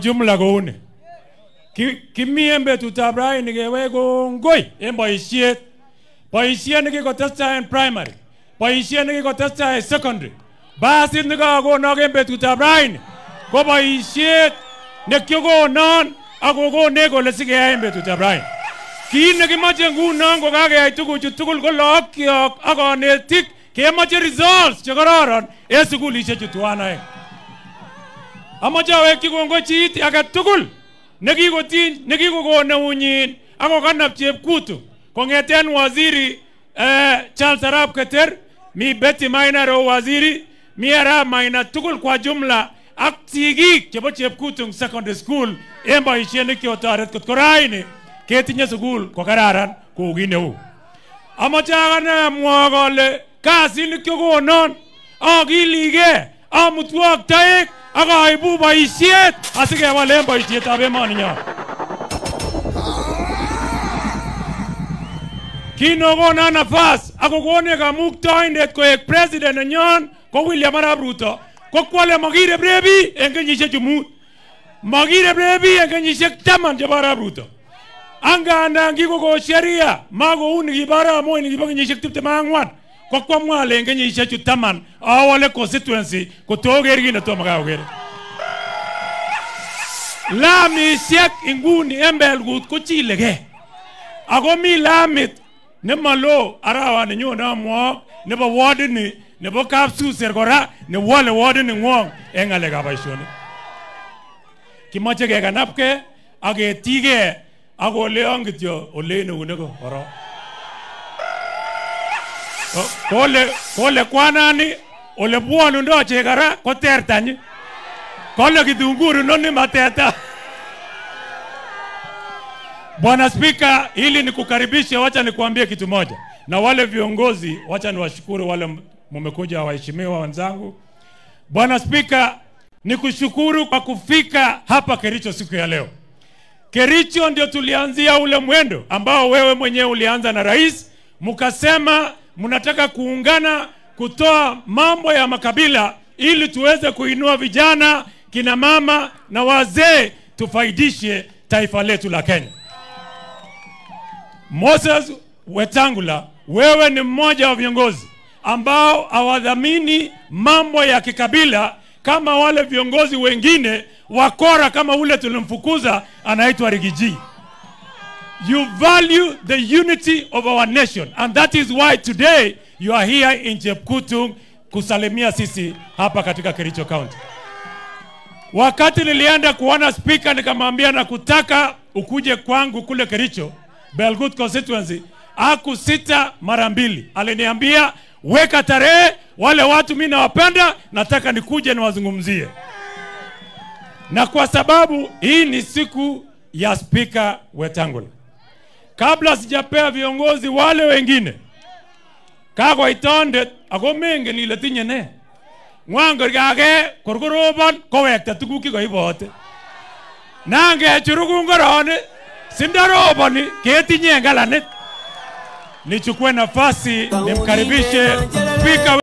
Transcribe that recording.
Jumla kouni. Kimi en betutab raini kewe kongoi en boisiet. Boisiet nekikotestai en primary. Boisiet nekikotestai en secondary. Basit nekakonon en betutab raini ko boisiet nekiokonon akokonech kole sikeyai en betutab raini. Kit nekimoche ngunon ko kakeyai tuguchu tugul ko lookyok ak konetik kemoche results chekororon en sukulishechu tuwan aeng. Amoche awekyi kongoi chi age tugul nekikotiny nekikokon neunyin akokanab chepkutu kong'eten waziri Charles Arap Keter, mi Betty Maina Roho waziri, mi Arap Maina tugul kwa jumla ak sigik chebo chepkutung secondary school en boisiet nekiotoret kot ko raini ketinye sukul ko kararan kou kit neu. Amoche akane amwa kole kasit nekiokonon akiligei amutwok toek ak aibu boisiet asikewalen boisietab emoninyon. Kinokonon nafas akokonech kamuktoindet koek president nenyon ko William Arap Ruto ko kwale makirebrebi en kenyisiek chumut. Makirebrebi en kenyisiek 10 chebo Arap Ruto. Angandan kikokon sheria makou nikibo Arap Moi nikibo kenyisiek 24 ko kwamwale en kenyisiek 10 awale constituency kotoker kit netomo kakoker. Lamisiek inguni en Belgut kochilegei. Ako mi lamit nemalo arawani nyone amwok nebo wardini nebo Kapsuser kora newale wardini ngwong en ngalekab boisionik. Kimoche kekanapke ak ketige ak oleon kityo ole neuneko koro. Kole kwanani ole bwonundo chekara ko tertanyi. Kole kitunguru noni mateta. Bwana Spika, ili nikukaribishe, wacha nikuambie kitu moja. Na wale viongozi, wacha niwashukuru wale mmekuja waheshimiwa wenzangu. Bwana Spika, nikushukuru kwa kufika hapa Kericho siku ya leo. Kericho ndio tulianzia ule mwendo ambao wewe mwenyewe ulianza na rais, mkasema mnataka kuungana kutoa mambo ya makabila ili tuweze kuinua vijana, kina mama na wazee tufaidishe taifa letu la Kenya. Moses Wetangula, wewe ni mmoja wa viongozi ambao hawadhamini mambo ya kikabila kama wale viongozi wengine wakora kama ule tulimfukuza anaitwa Rigiji. You value the unity of our nation, and that is why today you are here in Chepkutung kusalimia sisi hapa katika Kericho County. Wakati nilienda kuona speaker nikamwambia na kutaka ukuje kwangu kule Kericho Belgut constituency, hakusita mara mbili. Aliniambia weka tarehe, wale watu mimi nawapenda, nataka nikuje niwazungumzie. Na kwa sababu hii ni siku ya Speaker Wetangula, kabla sijapea viongozi wale wengine kako itondet ako mengen ile tinye ne ngwangor kage korkorobon kowekta tuguk kikoibote nange churukungorone sindaroboni ketinye ngalanet. Nichukue nafasi nimkaribishe Speaker